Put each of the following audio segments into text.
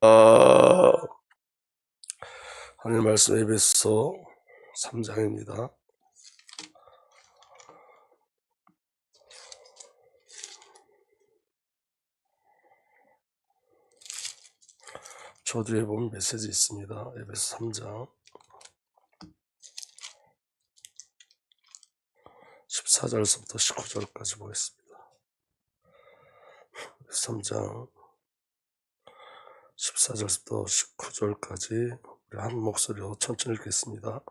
하나님 말씀 에베소 3장입니다. 저 뒤에 보면 메시지 있습니다. 에베소 3장 14절부터 19절까지 보겠습니다. 3장 14절부터 19절까지 우리 한 목소리로 천천히 읽겠습니다.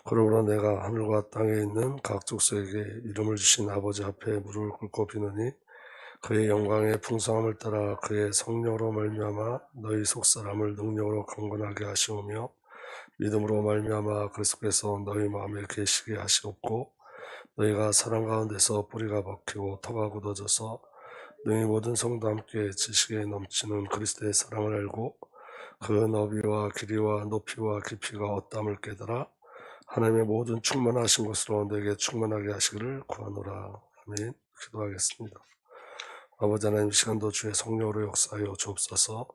그러므로 내가 하늘과 땅에 있는 각 족속에게 이름을 주신 아버지 앞에 무릎을 꿇고 비노니 그의 영광의 풍성함을 따라 그의 성령으로 말미암아 너희 속사람을 능력으로 강건하게 하시오며 믿음으로 말미암아 그리스도께서 너희 마음에 계시게 하시옵고 너희가 사랑 가운데서 뿌리가 박히고 터가 굳어져서 너희 모든 성도 함께 지식에 넘치는 그리스도의 사랑을 알고 그 너비와 길이와 높이와 깊이가 어떠함을 깨달아 하나님의 모든 충만하신 것으로 너에게 충만하게 하시기를 구하노라. 아멘. 기도하겠습니다. 아버지 하나님, 시간도 주의 성령으로 역사하여 주옵소서.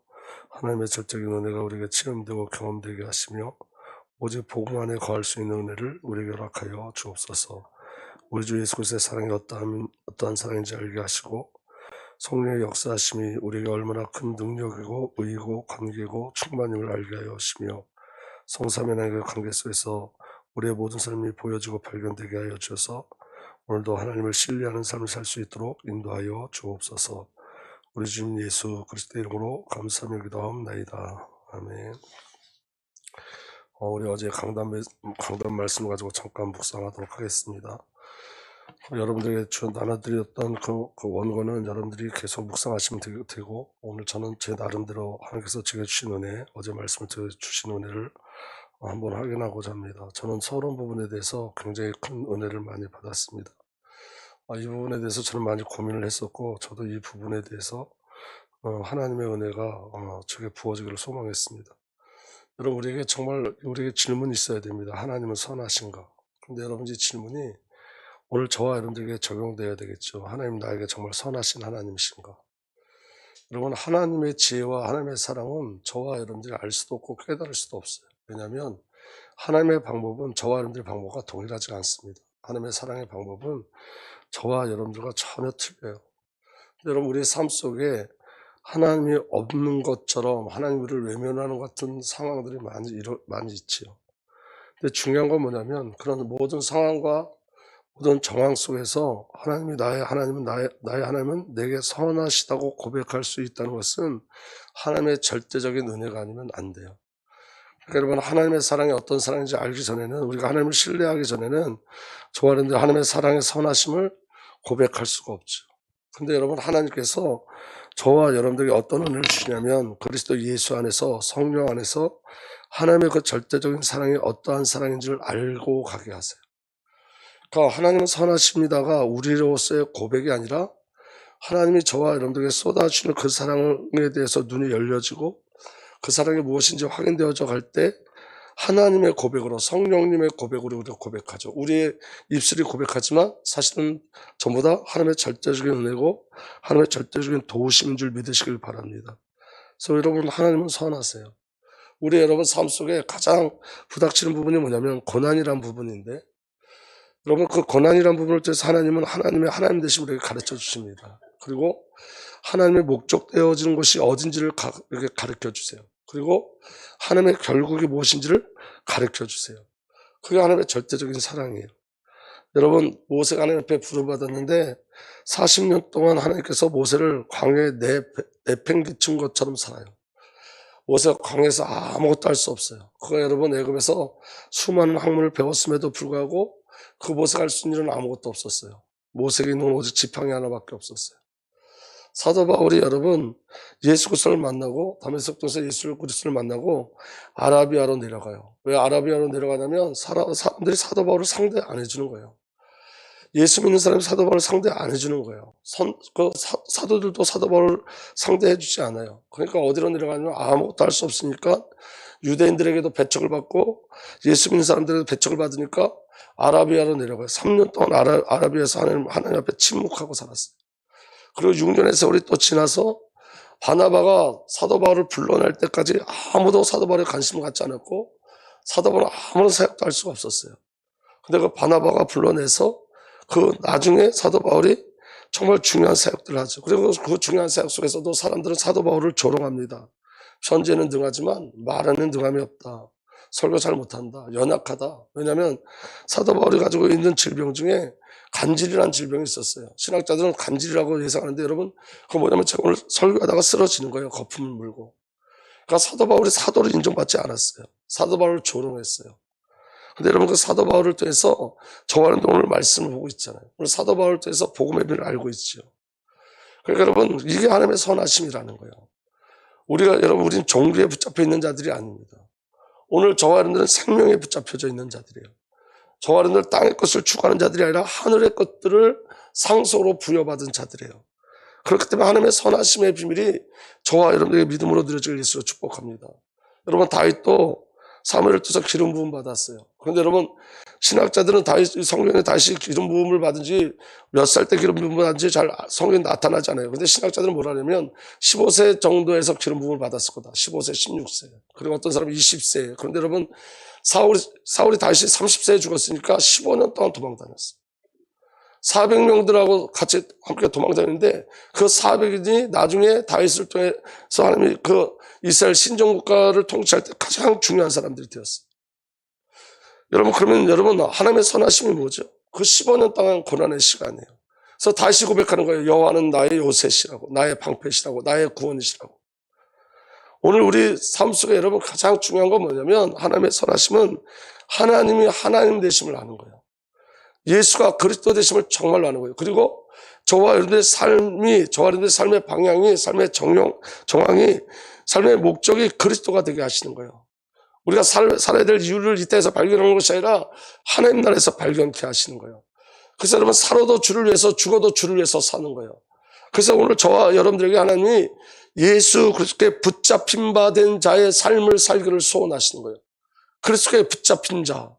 하나님의 절적인 은혜가 우리에게 체험되고 경험되게 하시며 오직 복음 안에 거할 수 있는 은혜를 우리에게 허락하여 주옵소서. 우리 주 예수 그리스도의 사랑이 어떠한 사랑인지 알게 하시고 성령의 역사하심이 우리에게 얼마나 큰 능력이고 의이고 관계고 충만임을 알게 하여 하시며 성삼위 하나님의 관계 속에서 우리의 모든 삶이 보여지고 발견되게 하여 주셔서 오늘도 하나님을 신뢰하는 삶을 살 수 있도록 인도하여 주옵소서. 우리 주님 예수 그리스도의 이름으로 감사하며 기도하옵나이다. 아멘. 우리 어제 강단 말씀을 가지고 잠깐 묵상하도록 하겠습니다. 여러분들에게 나눠드렸던 그 원고는 여러분들이 계속 묵상하시면 되고 오늘 저는 제 나름대로 하나님께서 제게 주신 은혜, 어제 말씀을 주신 은혜를 한번 확인하고자 합니다. 저는 서론 부분에 대해서 굉장히 큰 은혜를 많이 받았습니다. 이 부분에 대해서 저는 많이 고민을 했었고 저도 이 부분에 대해서 하나님의 은혜가 제게 부어지기를 소망했습니다. 여러분, 우리에게 질문이 있어야 됩니다. 하나님은 선하신가? 근데 여러분, 이 질문이 오늘 저와 여러분들에게 적용돼야 되겠죠. 하나님 나에게 정말 선하신 하나님이신가? 여러분, 하나님의 지혜와 하나님의 사랑은 저와 여러분들이 알 수도 없고 깨달을 수도 없어요. 왜냐하면 하나님의 방법은 저와 여러분들의 방법과 동일하지 않습니다. 하나님의 사랑의 방법은 저와 여러분들과 전혀 틀려요. 여러분, 우리의 삶 속에 하나님이 없는 것처럼 하나님을 외면하는 것 같은 상황들이 많이 있지요. 근데 중요한 건 뭐냐면 그런 모든 상황과 모든 정황 속에서 나의 하나님은 내게 선하시다고 고백할 수 있다는 것은 하나님의 절대적인 은혜가 아니면 안 돼요. 그러니까 여러분, 하나님의 사랑이 어떤 사랑인지 알기 전에는, 우리가 하나님을 신뢰하기 전에는 저와 여러분들 하나님의 사랑의 선하심을 고백할 수가 없죠. 근데 여러분, 하나님께서 저와 여러분들에게 어떤 은혜를 주시냐면 그리스도 예수 안에서, 성령 안에서 하나님의 그 절대적인 사랑이 어떠한 사랑인지를 알고 가게 하세요. 그러니까 하나님은 선하십니다가 우리로서의 고백이 아니라 하나님이 저와 여러분들에게 쏟아주시는 그 사랑에 대해서 눈이 열려지고 그 사랑이 무엇인지 확인되어져 갈 때 하나님의 고백으로, 성령님의 고백으로 우리가 고백하죠. 우리의 입술이 고백하지만 사실은 전부 다 하나님의 절대적인 은혜고 하나님의 절대적인 도우심인 줄 믿으시길 바랍니다. 그래서 여러분, 하나님은 선하세요. 우리 여러분 삶 속에 가장 부닥치는 부분이 뭐냐면 고난이란 부분인데, 여러분, 그 고난이란 부분을 통해서 하나님은 하나님 되신 우리에게 가르쳐 주십니다. 그리고 하나님의 목적되어지는 것이 어딘지를 이렇게 가르쳐 주세요. 그리고 하나님의 결국이 무엇인지를 가르쳐 주세요. 그게 하나님의 절대적인 사랑이에요. 여러분, 모세가 하나님 앞에 부름받았는데 40년 동안 하나님께서 모세를 광야에 내팽개친 것처럼 살아요. 모세가 광야에서 아무것도 할 수 없어요. 그거 여러분, 애굽에서 수많은 학문을 배웠음에도 불구하고 그 모세가 할 수 있는 일은 아무것도 없었어요. 모세에게 있는 오직 지팡이 하나밖에 없었어요. 사도 바울이 여러분, 예수 그리스도를 만나고 다메섹 도에서 예수 그리스도를 만나고 아라비아로 내려가요. 왜 아라비아로 내려가냐면 사람들이 사도 바울을 상대 안 해주는 거예요. 예수 믿는 사람이 사도 바울을 상대 안 해주는 거예요. 사도들도 사도 바울을 상대해 주지 않아요. 그러니까 어디로 내려가냐면 아무것도 할 수 없으니까 유대인들에게도 배척을 받고 예수 믿는 사람들에게도 배척을 받으니까 아라비아로 내려가요. 3년 동안 아라비아에서 하나님 앞에 침묵하고 살았어요. 그리고 6년의 세월이 또 지나서 바나바가 사도 바울을 불러낼 때까지 아무도 사도 바울에 관심을 갖지 않았고 사도 바울은 아무런 사역도 할 수가 없었어요. 근데 그 바나바가 불러내서 그 나중에 사도 바울이 정말 중요한 사역들을 하죠. 그리고 그 중요한 사역 속에서도 사람들은 사도 바울을 조롱합니다. 편지에는 능하지만 말에는 능함이 없다. 설교 잘 못한다. 연약하다. 왜냐하면 사도 바울이 가지고 있는 질병 중에 간질이라는 질병이 있었어요. 신학자들은 간질이라고 예상하는데 여러분 그거 뭐냐면 제가 오늘 설교하다가 쓰러지는 거예요. 거품을 물고. 그러니까 사도 바울이 사도를 인정받지 않았어요. 사도 바울을 조롱했어요. 근데 여러분 그 사도 바울을 통해서 저와는 오늘 말씀을 보고 있잖아요. 오늘 사도 바울을 통해서 복음의 비밀을 알고 있죠. 그러니까 여러분 이게 하나님의 선하심이라는 거예요. 여러분 우리는 종교에 붙잡혀 있는 자들이 아닙니다. 오늘 저와 여러분들은 생명에 붙잡혀져 있는 자들이에요. 저와 여러분들 땅의 것을 추구하는 자들이 아니라 하늘의 것들을 상속으로 부여받은 자들이에요. 그렇기 때문에 하나님의 선하심의 비밀이 저와 여러분들에게 믿음으로 드려질 예수로 축복합니다. 여러분 다윗도 사무엘을 통해서 기름 부음 받았어요. 그런데 여러분 신학자들은 성경에 다시 기름 부음을 받은 지 몇 살 때 기름 부음을 받은지 잘 성경에 나타나지 않아요. 그런데 신학자들은 뭐라 하냐면 15세 정도에서 기름 부음을 받았을 거다. 15세, 16세. 그리고 어떤 사람은 20세. 그런데 여러분 사울이 다시 30세에 죽었으니까 15년 동안 도망 다녔어요. 400명들하고 같이 함께 도망 다녔는데 그 400인이 나중에 다윗을 통해서 하나님이 그 이스라엘 신정국가를 통치할 때 가장 중요한 사람들이 되었어요. 여러분 그러면 여러분 하나님의 선하심이 뭐죠? 그 15년 동안 고난의 시간이에요. 그래서 다시 고백하는 거예요. 여호와는 나의 요새시라고, 나의 방패시라고, 나의 구원이시라고. 오늘 우리 삶 속에 여러분 가장 중요한 건 뭐냐면 하나님의 선하심은 하나님이 하나님 되심을 아는 거예요. 예수가 그리스도 되심을 정말로 아는 거예요. 그리고 저와 여러분들의 삶의 방향이, 삶의 정황이, 삶의 목적이 그리스도가 되게 하시는 거예요. 우리가 살아야 될 이유를 이때에서 발견하는 것이 아니라 하나님 나라에서 발견케 하시는 거예요. 그래서 여러분 살아도 주를 위해서 죽어도 주를 위해서 사는 거예요. 그래서 오늘 저와 여러분들에게 하나님이 예수 그리스도께 붙잡힌 바 된 자의 삶을 살기를 소원하시는 거예요. 그리스도께 붙잡힌 자.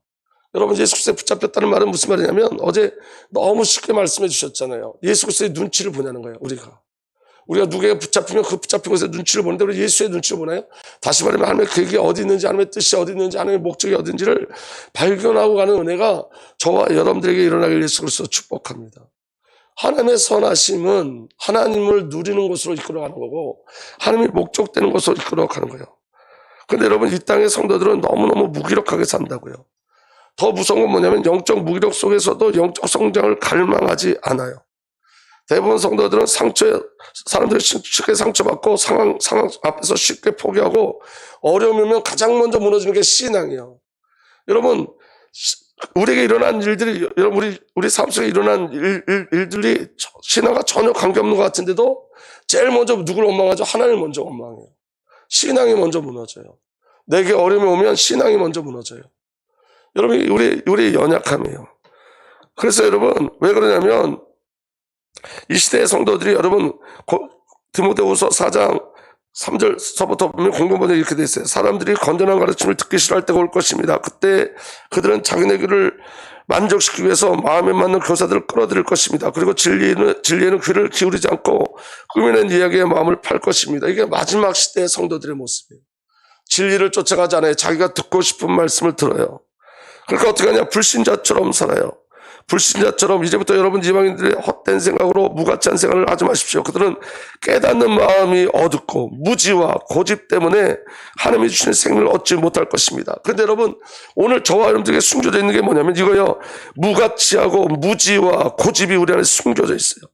여러분 예수 그리스도에 붙잡혔다는 말은 무슨 말이냐면 어제 너무 쉽게 말씀해 주셨잖아요. 예수 그리스도의 눈치를 보냐는 거예요. 우리가 누구에게 붙잡히면 그 붙잡힌 것에 눈치를 보는데 우리 예수의 눈치를 보나요? 다시 말하면 하나님의 계획이 어디 있는지, 하나님의 뜻이 어디 있는지, 하나님의 목적이 어딘지를 발견하고 가는 은혜가 저와 여러분들에게 일어나길 예수 그리스도 축복합니다. 하나님의 선하심은 하나님을 누리는 곳으로 이끌어가는 거고 하나님의 목적되는 곳으로 이끌어가는 거예요. 그런데 여러분 이 땅의 성도들은 너무너무 무기력하게 산다고요. 더 무서운 건 뭐냐면 영적 무기력 속에서도 영적 성장을 갈망하지 않아요. 대부분 성도들은 사람들이 쉽게 상처받고 상황 앞에서 쉽게 포기하고 어려움이 오면 가장 먼저 무너지는 게 신앙이에요. 여러분, 우리에게 일어난 일들이, 우리 삶 속에 일어난 일들이 신앙과 전혀 관계없는 것 같은데도 제일 먼저 누굴 원망하죠? 하나님을 먼저 원망해요. 신앙이 먼저 무너져요. 내게 어려움이 오면 신앙이 먼저 무너져요. 여러분, 우리 연약함이에요. 그래서 여러분, 왜 그러냐면, 이 시대의 성도들이 여러분 디모데후서 4장 3절서부터 보면 공동번역에 이렇게 돼 있어요. 사람들이 건전한 가르침을 듣기 싫어할 때가 올 것입니다. 그때 그들은 자기네들을 만족시키기 위해서 마음에 맞는 교사들을 끌어들일 것입니다. 그리고 진리에는 귀를 기울이지 않고 꾸미는 이야기에 마음을 팔 것입니다. 이게 마지막 시대의 성도들의 모습이에요. 진리를 쫓아가지 않아요. 자기가 듣고 싶은 말씀을 들어요. 그러니까 어떻게 하냐? 불신자처럼 살아요. 불신자처럼 이제부터 여러분 이방인들의 헛된 생각으로 무가치한 생각을 하지 마십시오. 그들은 깨닫는 마음이 어둡고 무지와 고집 때문에 하나님이 주시는 생명을 얻지 못할 것입니다. 그런데 여러분 오늘 저와 여러분들에게 숨겨져 있는 게 뭐냐면 이거요. 무가치하고 무지와 고집이 우리 안에 숨겨져 있어요.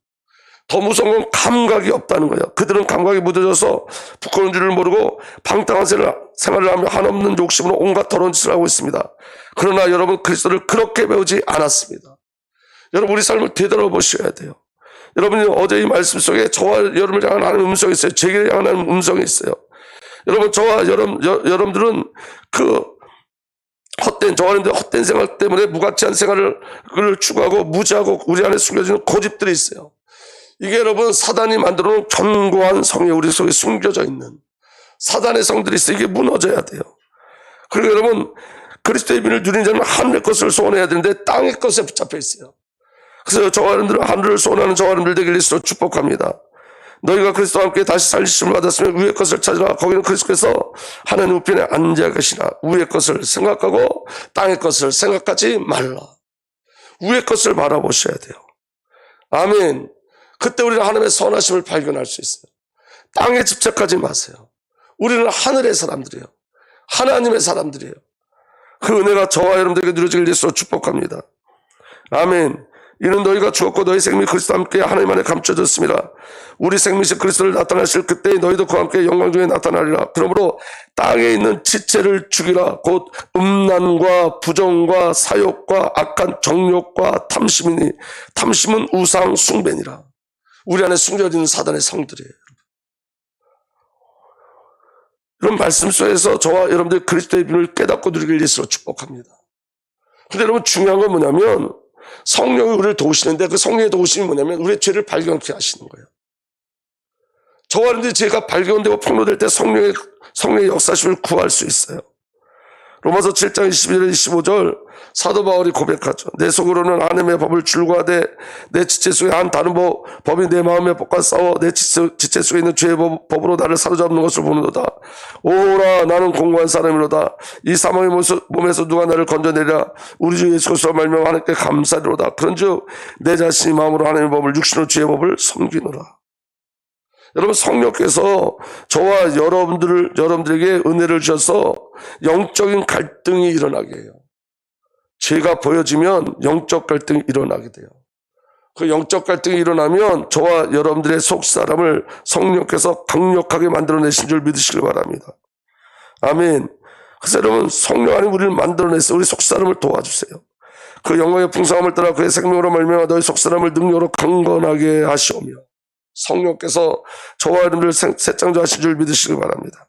더 무서운 건 감각이 없다는 거예요. 그들은 감각이 묻어져서 부끄러운 줄을 모르고 방탕한 생활을 하며 한없는 욕심으로 온갖 더러운 짓을 하고 있습니다. 그러나 여러분 그리스도를 그렇게 배우지 않았습니다. 여러분 우리 삶을 되돌아보셔야 돼요. 여러분이 어제 이 말씀 속에 저와 여러분을 향한 하나님의 음성이 있어요. 제게 향한 하나님의 음성이 있어요. 여러분 저와 여러분들은 그 헛된 생활 때문에 무가치한 생활을 추구하고 무지하고 우리 안에 숨겨지는 고집들이 있어요. 이게 여러분 사단이 만들어 놓은 견고한 성에 우리 속에 숨겨져 있는 사단의 성들이 있어요. 이게 무너져야 돼요. 그리고 여러분 그리스도의 비밀을 누리는 자는 하늘의 것을 소원해야 되는데 땅의 것에 붙잡혀 있어요. 그래서 저와 여러분들은 하늘을 소원하는 저와 여러분들 되길 예수로 축복합니다. 너희가 그리스도와 함께 다시 살리심을 받았으면 위의 것을 찾으라. 거기는 그리스도께서 하나님 우편에 앉아 계시라. 위의 것을 생각하고 땅의 것을 생각하지 말라. 위의 것을 바라보셔야 돼요. 아멘. 그때 우리는 하나님의 선하심을 발견할 수 있어요. 땅에 집착하지 마세요. 우리는 하늘의 사람들이에요. 하나님의 사람들이에요. 그 은혜가 저와 여러분들에게 누려지길 예수로 축복합니다. 아멘. 이는 너희가 죽었고 너희 생명이 그리스도와 함께 하나님 안에 감춰졌습니다. 우리 생명이신 그리스도를 나타나실 그때 너희도 그와 함께 영광 중에 나타나리라. 그러므로 땅에 있는 지체를 죽이라. 곧 음란과 부정과 사욕과 악한 정욕과 탐심이니 탐심은 우상 숭배니라. 우리 안에 숨겨져 있는 사단의 성들이에요. 이런 말씀 속에서 저와 여러분들 그리스도의 비밀을 깨닫고 누리길 예수로 축복합니다. 근데 여러분 중요한 건 뭐냐면 성령이 우리를 도우시는데 그 성령의 도우심이 뭐냐면 우리의 죄를 발견케 하시는 거예요. 저와 여러분들이 죄가 발견되고 폭로될 때 성령의 역사심을 구할 수 있어요. 로마서 7장 21절 25절 사도 바울이 고백하죠. 내 속으로는 하나님의 법을 줄과하되 내 지체 속에 한 다른 법이 내 마음의 법과 싸워 내 지체 속에 있는 죄의 법으로 나를 사로잡는 것을 보는도다. 오라 나는 공고한 사람이로다. 이 사망의 몸에서 누가 나를 건져내리라. 우리 주 예수 그리스도로 말미암아 하나님께 감사리로다. 그런즉 내 자신이 마음으로 하나님의 법을 육신으로 죄의 법을 섬기노라. 여러분 성령께서 저와 여러분들에게 은혜를 주셔서 영적인 갈등이 일어나게 해요. 죄가 보여지면 영적 갈등이 일어나게 돼요. 그 영적 갈등이 일어나면 저와 여러분들의 속사람을 성령께서 강력하게 만들어내신 줄 믿으시길 바랍니다. 아멘. 그래서 여러분 성령 안에 우리를 만들어내서 우리 속사람을 도와주세요. 그 영광의 풍성함을 따라 그의 생명으로 말미암아 너희 속사람을 능력으로 강건하게 하시오며 성령께서 저와 여러분들 새 창조하신 줄 믿으시길 바랍니다.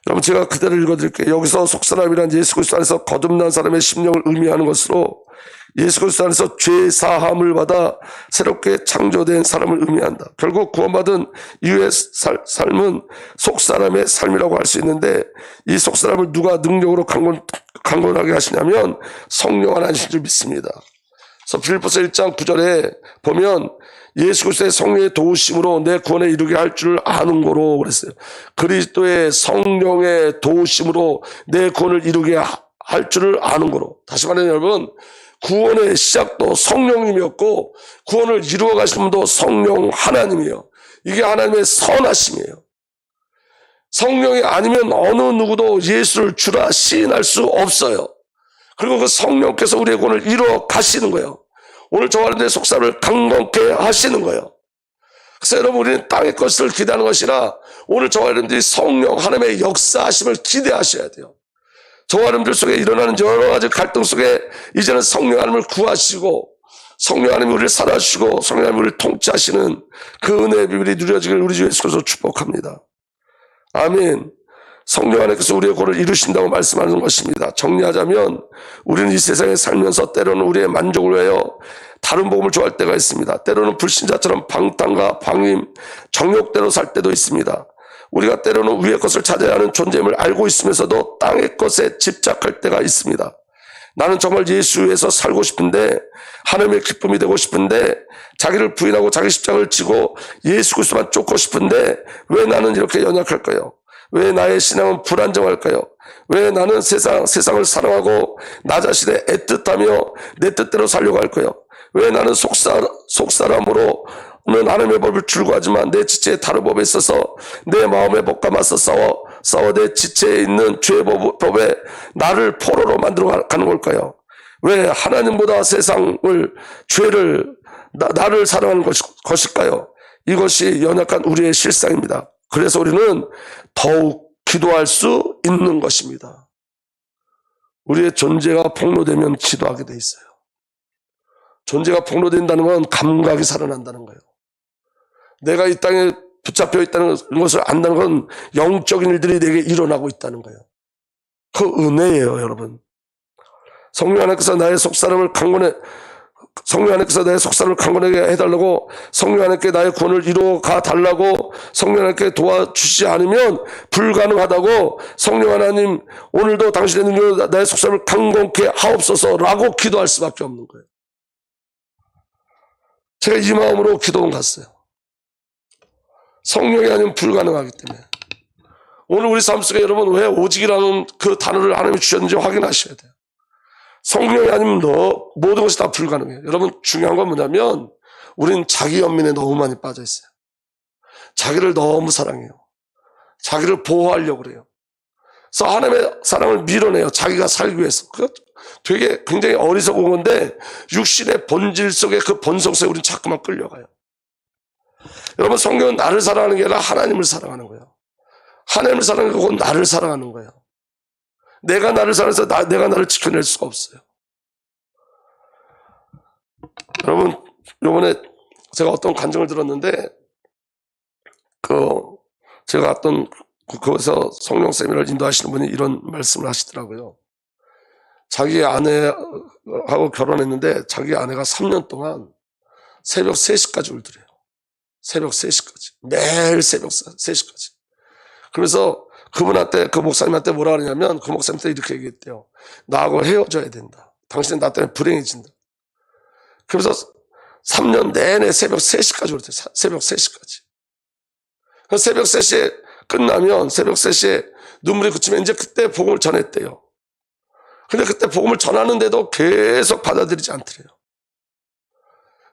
여러분 제가 그대로 읽어드릴게요. 여기서 속사람이란 예수 그리스도 안에서 거듭난 사람의 심령을 의미하는 것으로 예수 그리스도 안에서 죄 사함을 받아 새롭게 창조된 사람을 의미한다. 결국 구원받은 이후의 삶은 속사람의 삶이라고 할 수 있는데 이 속사람을 누가 능력으로 강건하게 하시냐면 성령 하나이신 줄 믿습니다. 그래서 빌립보서 1장 9절에 보면 예수 그리스도의 성령의 도우심으로 내 구원에 이르게 할 줄 아는 거로 그랬어요. 그리스도의 성령의 도우심으로 내 구원을 이루게 할 줄을 아는 거로. 다시 말하면 여러분 구원의 시작도 성령님이었고 구원을 이루어 가시는 분도 성령 하나님이에요. 이게 하나님의 선하심이에요. 성령이 아니면 어느 누구도 예수를 주라 시인할 수 없어요. 그리고 그 성령께서 우리의 구원을 이루어 가시는 거예요. 오늘 저와 여러분들의 속사람을 강건케 하시는 거예요. 그래서 여러분 우리는 땅의 것을 기대하는 것이라 오늘 저와 여러분들이 성령 하나님의 역사하심을 기대하셔야 돼요. 저와 여러분들 속에 일어나는 여러 가지 갈등 속에 이제는 성령 하나님을 구하시고 성령 하나님이 우리를 살아주시고 성령 하나님이 우리를 통치하시는 그 은혜의 비밀이 누려지길 우리 주 예수 그리스도로 축복합니다. 아멘. 성령 하나님께서 우리의 구원을 이루신다고 말씀하는 것입니다. 정리하자면 우리는 이 세상에 살면서 때로는 우리의 만족을 위하여 다른 복음을 좋아할 때가 있습니다. 때로는 불신자처럼 방탕과 방임, 정욕대로 살 때도 있습니다. 우리가 때로는 위의 것을 찾아야 하는 존재임을 알고 있으면서도 땅의 것에 집착할 때가 있습니다. 나는 정말 예수 위에서 살고 싶은데 하나님의 기쁨이 되고 싶은데 자기를 부인하고 자기 십자가를 지고 예수 그리스도만 쫓고 싶은데 왜 나는 이렇게 연약할까요? 왜 나의 신앙은 불안정할까요? 왜 나는 세상을 사랑하고 나 자신의 애틋하며 내 뜻대로 살려고 할까요? 왜 나는 속사람으로는 하나님의 법을 줄고하지만 내 지체의 다른 법에 있어서 내 마음의 법과 맞서 싸워 내 지체에 있는 죄의 법에 나를 포로로 만들어 가는 걸까요? 왜 하나님보다 세상을 죄를 나를 사랑하는 것일까요? 이것이 연약한 우리의 실상입니다. 그래서 우리는 더욱 기도할 수 있는 것입니다. 우리의 존재가 폭로되면 기도하게 돼 있어요. 존재가 폭로된다는 건 감각이 살아난다는 거예요. 내가 이 땅에 붙잡혀 있다는 것을 안다는 건 영적인 일들이 내게 일어나고 있다는 거예요. 그 은혜예요, 여러분. 성령 하나님께서 나의 속사람을 강건하게 해달라고 성령 하나님께 나의 구원을 이루어가 달라고 성령 하나님께 도와주시지 않으면 불가능하다고 성령 하나님 오늘도 당신의 능력으로 나의 속사람을 강건케 하옵소서라고 기도할 수밖에 없는 거예요. 제가 이 마음으로 기도원 갔어요. 성령이 아니면 불가능하기 때문에 오늘 우리 삶 속에 여러분 왜 오직이라는 그 단어를 하나님이 주셨는지 확인하셔야 돼요. 성령이 아니면 모든 것이 다 불가능해요. 여러분 중요한 건 뭐냐면 우리는 자기 연민에 너무 많이 빠져 있어요. 자기를 너무 사랑해요. 자기를 보호하려고 그래요. 그래서 하나님의 사랑을 밀어내요. 자기가 살기 위해서. 그거 되게 굉장히 어리석은 건데 육신의 본질 속에 그 본성 속에 우리는 자꾸만 끌려가요. 여러분 성경은 나를 사랑하는 게 아니라 하나님을 사랑하는 거예요. 하나님을 사랑하는 건 나를 사랑하는 거예요. 내가 나를 사랑해서 내가 나를 지켜낼 수가 없어요. 여러분 이번에 제가 어떤 간증을 들었는데 제가 어떤 그곳에서 성령 세미나를 인도하시는 분이 이런 말씀을 하시더라고요. 자기 아내하고 결혼했는데 자기 아내가 3년 동안 새벽 3시까지 울더래요. 새벽 3시까지. 매일 새벽 3시까지. 그래서 그분한테, 그 목사님한테 뭐라 그러냐면 그 목사님한테 이렇게 얘기했대요. 나하고 헤어져야 된다. 당신은 나 때문에 불행해진다. 그래서 3년 내내 새벽 3시까지 울었대요. 새벽 3시까지. 새벽 3시에 끝나면 새벽 3시에 눈물이 그치면 이제 그때 복음을 전했대요. 근데 그때 복음을 전하는데도 계속 받아들이지 않더래요.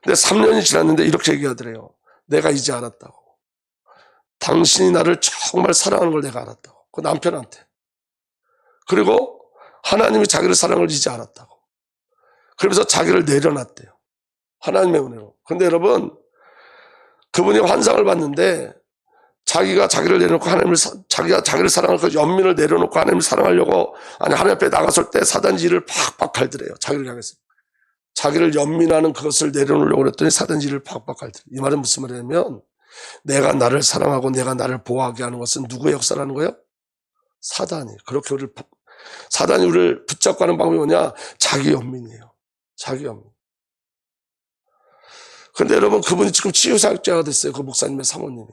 근데 3년이 지났는데 이렇게 얘기하더래요. 내가 이제 알았다고. 당신이 나를 정말 사랑하는 걸 내가 알았다고. 그 남편한테. 그리고 하나님이 자기를 사랑을 이제 알았다고. 그러면서 자기를 내려놨대요. 하나님의 은혜로. 근데 여러분 그분이 환상을 봤는데 자기가 자기를 내려놓고 자기가 자기를 사랑할 그 연민을 내려놓고 하나님을 사랑하려고 하나님 앞에 나갔을 때 사단이 이를 팍팍 갈더래요. 자기를 향해서. 자기를 연민하는 그것을 내려놓으려고 그랬더니 사단이 이를 팍팍 갈더래요. 이 말은 무슨 말이냐면 내가 나를 사랑하고 내가 나를 보호하게 하는 것은 누구의 역사라는 거예요? 사단이. 그렇게 사단이 우리를 붙잡고 하는 방법이 뭐냐? 자기 연민이에요. 자기 연민. 근데 여러분 그분이 지금 치유사역자가 됐어요. 그 목사님의 사모님이.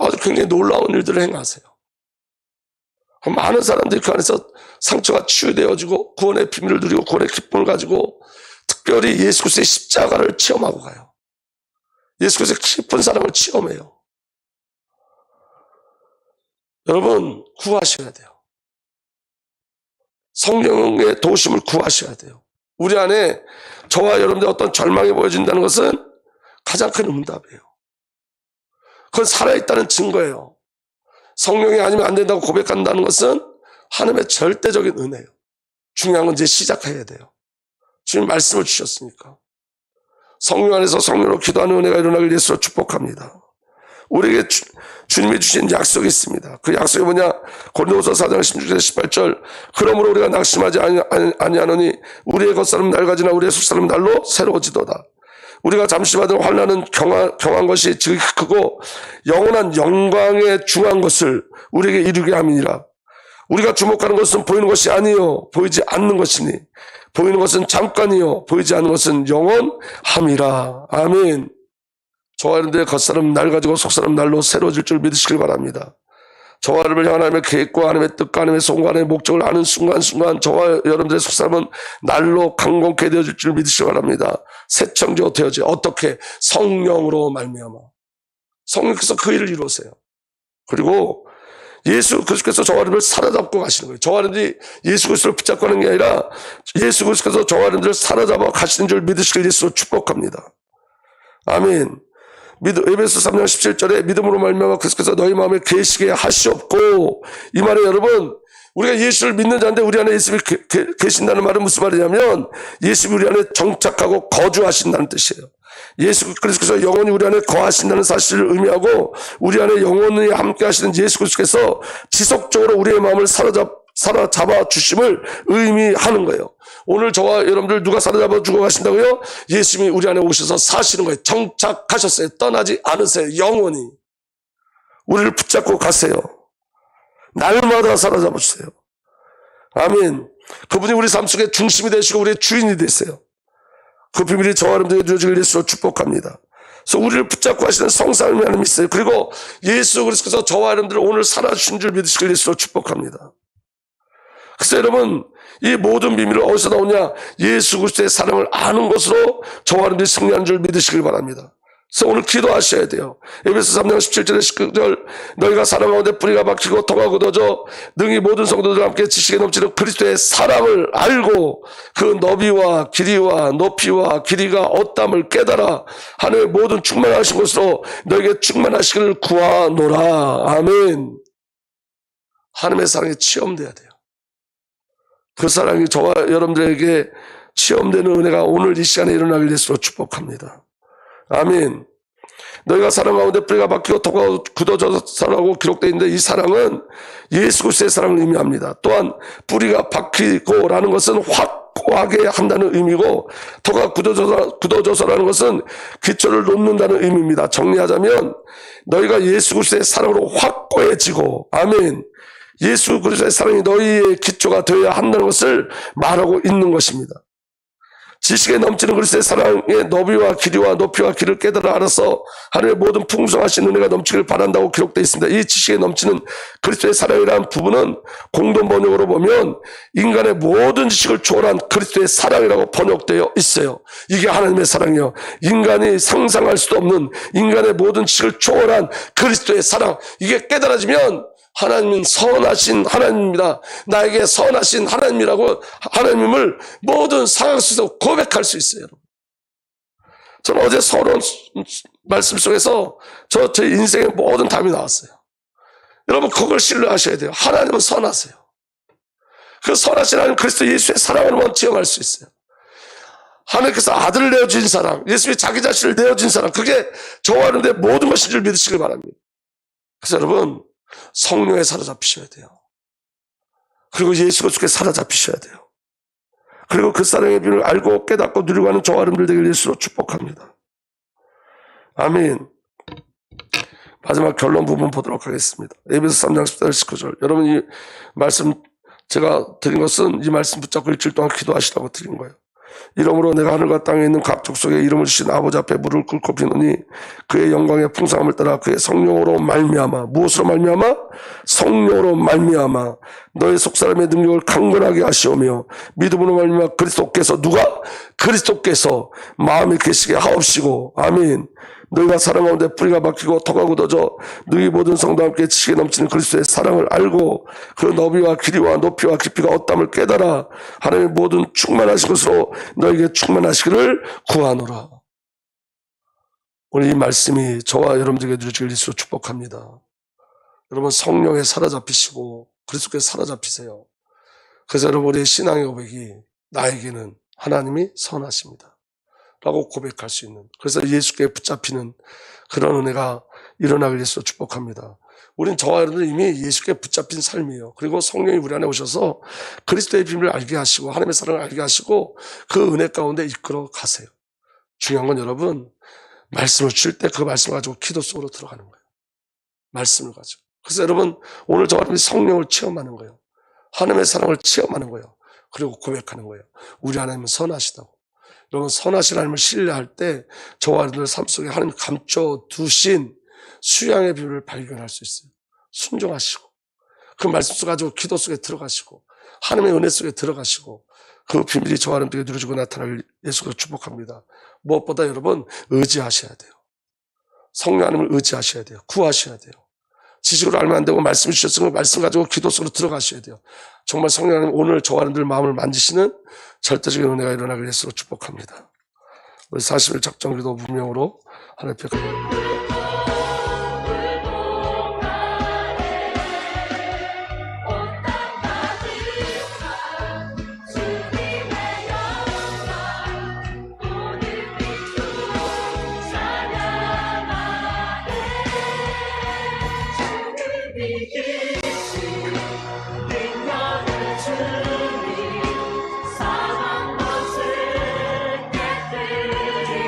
아주 굉장히 놀라운 일들을 행하세요. 많은 사람들이 그 안에서 상처가 치유되어지고 구원의 비밀을 누리고 구원의 기쁨을 가지고 특별히 예수 그리스도의 십자가를 체험하고 가요. 예수 그리스도의 깊은 사랑을 체험해요. 여러분 구하셔야 돼요. 성령의 도우심을 구하셔야 돼요. 우리 안에 저와 여러분들 어떤 절망이 보여진다는 것은 가장 큰 응답이에요. 그건 살아있다는 증거예요. 성령이 아니면 안 된다고 고백한다는 것은 하나님의 절대적인 은혜예요. 중요한 건 이제 시작해야 돼요. 주님 말씀을 주셨으니까. 성령 안에서 성령으로 기도하는 은혜가 일어나길 예수로 축복합니다. 우리에게 주님이 주신 약속이 있습니다. 그 약속이 뭐냐? 고린도후서 4장 16절 18절 그러므로 우리가 낙심하지 아니하노니 우리의 겉사람은 낡아지나 우리의 속사람은 날로 새로워지도다. 우리가 잠시 받은 환난은 경한 것이 지극히 크고 영원한 영광에 중한 것을 우리에게 이루게 함이니라. 우리가 주목하는 것은 보이는 것이 아니요 보이지 않는 것이니 보이는 것은 잠깐이요 보이지 않는 것은 영원함이라. 아멘. 저와 여러분들의 겉사람 낡아지고 속사람 날로 새로워질 줄 믿으시길 바랍니다. 저와 여러분을 향한 하나님의 계획과 하나님의 뜻과 하나님의 소원과 하나님의 목적을 아는 순간순간 저와 여러분들의 속사람은 날로 강건케 되어질 줄 믿으시기 바랍니다. 새 창조가 되어져. 어떻게? 성령으로 말미암아. 성령께서 그 일을 이루세요. 그리고 예수 그리스도께서 저와 여러분을 사로잡고 가시는 거예요. 저와 여러분들이 예수 그리스도를 붙잡고 하는 게 아니라 예수 그리스도께서 저와 여러분들을 사로잡아 가시는 줄 믿으시길 예수로 축복합니다. 아멘. 에베소 3장 17절에 믿음으로 말미암아 그리스도께서 너희 마음에 계시게 하시옵고, 이 말은 여러분 우리가 예수를 믿는 자인데 우리 안에 예수님이 계신다는 말은 무슨 말이냐면 예수님이 우리 안에 정착하고 거주하신다는 뜻이에요. 예수 그리스도께서 영원히 우리 안에 거하신다는 사실을 의미하고 우리 안에 영원히 함께 하시는 예수 그리스도께서 지속적으로 우리의 마음을 사로잡아 주심을 의미하는 거예요. 오늘 저와 여러분들 누가 사로잡아 주고 가신다고요? 예수님이 우리 안에 오셔서 사시는 거예요. 정착하셨어요. 떠나지 않으세요. 영원히 우리를 붙잡고 가세요. 날마다 사로잡아 주세요. 아멘. 그분이 우리 삶 속에 중심이 되시고 우리의 주인이 되세요. 그 비밀이 저와 여러분들에게 누려지길 예수로 축복합니다. 그래서 우리를 붙잡고 하시는 성삼위 하나님이 있어요. 그리고 예수 그리스도께서 저와 여러분들을 오늘 살아주신 줄 믿으시길 예수로 축복합니다. 그래서 여러분 이 모든 비밀을 어디서 나오냐? 예수 그리스도의 사랑을 아는 것으로 저와 여러분들이 승리하는 줄 믿으시길 바랍니다. 그래서 오늘 기도하셔야 돼요. 에베소 3장 17절에 19절 너희가 사랑 가운데 뿌리가 박히고 토가 굳어져 능히 모든 성도들과 함께 지식에 넘치는 그리스도의 사랑을 알고 그 너비와 길이와 높이와 길이가 어떠함을 깨달아 하늘의 모든 충만하신 것으로 너에게 충만하시기를 구하노라. 아멘. 하나님의 사랑이 체험돼야 돼요. 그 사랑이 저와 여러분들에게 체험되는 은혜가 오늘 이 시간에 일어나길 예수로 축복합니다. 아멘. 너희가 사랑 가운데 뿌리가 박히고 토가 굳어져서라고 기록되어 있는데 이 사랑은 예수 그리스도의 사랑을 의미합니다. 또한 뿌리가 박히고라는 것은 확고하게 한다는 의미고 토가 굳어져서라는 것은 기초를 놓는다는 의미입니다. 정리하자면 너희가 예수 그리스도의 사랑으로 확고해지고 아멘. 예수 그리스도의 사랑이 너희의 기초가 되어야 한다는 것을 말하고 있는 것입니다. 지식에 넘치는 그리스도의 사랑의 너비와 길이와 높이와 길을 깨달아 알아서 하늘의 모든 풍성하신 은혜가 넘치기를 바란다고 기록되어 있습니다. 이 지식에 넘치는 그리스도의 사랑이라는 부분은 공동 번역으로 보면 인간의 모든 지식을 초월한 그리스도의 사랑이라고 번역되어 있어요. 이게 하나님의 사랑이요. 인간이 상상할 수도 없는 인간의 모든 지식을 초월한 그리스도의 사랑. 이게 깨달아지면 하나님은 선하신 하나님입니다. 나에게 선하신 하나님이라고 하나님을 모든 상황 속에서 고백할 수 있어요. 저는 어제 서론 말씀 속에서 제 인생의 모든 답이 나왔어요. 여러분 그걸 신뢰하셔야 돼요. 하나님은 선하세요. 그 선하신 하나님 그리스도 예수의 사랑으로만 체험할 수 있어요. 하나님께서 아들을 내어주신 사랑, 예수의 자기 자신을 내어준 사랑, 그게 저와 여러분의 모든 것인 줄 믿으시길 바랍니다. 그래서 여러분 성령에 사로잡히셔야 돼요. 그리고 예수 그리스도께 사로잡히셔야 돼요. 그리고 그 사랑의 비밀을 알고 깨닫고 누리고 하는 저와 여러분들 되길 예수로 축복합니다. 아멘. 마지막 결론 부분 보도록 하겠습니다. 에베소 3장 14절 19절. 여러분 이 말씀 제가 드린 것은 이 말씀 붙잡고 일주일 동안 기도하시라고 드린 거예요. 이러므로 내가 하늘과 땅에 있는 각 족속에 이름을 주신 아버지 앞에 무릎을 꿇고 비노니 그의 영광의 풍성함을 따라 그의 성령으로 말미암아 무엇으로 말미암아? 성령으로 말미암아 너의 속사람의 능력을 강건하게 하시오며 믿음으로 말미암아 그리스도께서 누가? 그리스도께서 마음에 계시게 하옵시고 아멘. 너희가 사랑 가운데 뿌리가 박히고 토가 굳어져 너희 모든 성도와 함께 지식에 넘치는 그리스도의 사랑을 알고 그 너비와 길이와 높이와 깊이가 어떠함을 깨달아 하나님의 모든 충만하신 것으로 너에게 충만하시기를 구하노라. 오늘 이 말씀이 저와 여러분들에게 누려지길 예수로 축복합니다. 여러분 성령에 사로잡히시고 그리스도께 사로잡히세요. 그래서 여러분의 신앙의 고백이 나에게는 하나님이 선하십니다 라고 고백할 수 있는, 그래서 예수께 붙잡히는 그런 은혜가 일어나길 예수로 축복합니다. 우린 저와 여러분들 이미 예수께 붙잡힌 삶이에요. 그리고 성령이 우리 안에 오셔서 그리스도의 비밀을 알게 하시고 하나님의 사랑을 알게 하시고 그 은혜 가운데 이끌어 가세요. 중요한 건 여러분 말씀을 줄 때 그 말씀을 가지고 기도 속으로 들어가는 거예요. 말씀을 가지고. 그래서 여러분 오늘 저와 여러분이 성령을 체험하는 거예요. 하나님의 사랑을 체험하는 거예요. 그리고 고백하는 거예요. 우리 하나님은 선하시다고. 여러분 선하신 하나님을 신뢰할 때 저와 여러분들 삶 속에 하나님 감춰두신 수양의 비밀을 발견할 수 있어요. 순종하시고 그 말씀 속 가지고 기도 속에 들어가시고 하나님의 은혜 속에 들어가시고 그 비밀이 저와 여러분들에게 누려지고 나타나길 예수로 축복합니다. 무엇보다 여러분 의지하셔야 돼요. 성령 하나님을 의지하셔야 돼요. 구하셔야 돼요. 지식으로 알면 안 되고 말씀 주셨으면 말씀 가지고 기도 속으로 들어가셔야 돼요. 정말 성령 하나님 오늘 저와 여러분들 마음을 만지시는 절대적인 은혜가 일어나길 예수로 축복합니다. 우리 40일 작정기도 문명으로 하나님 뵙겠습니다.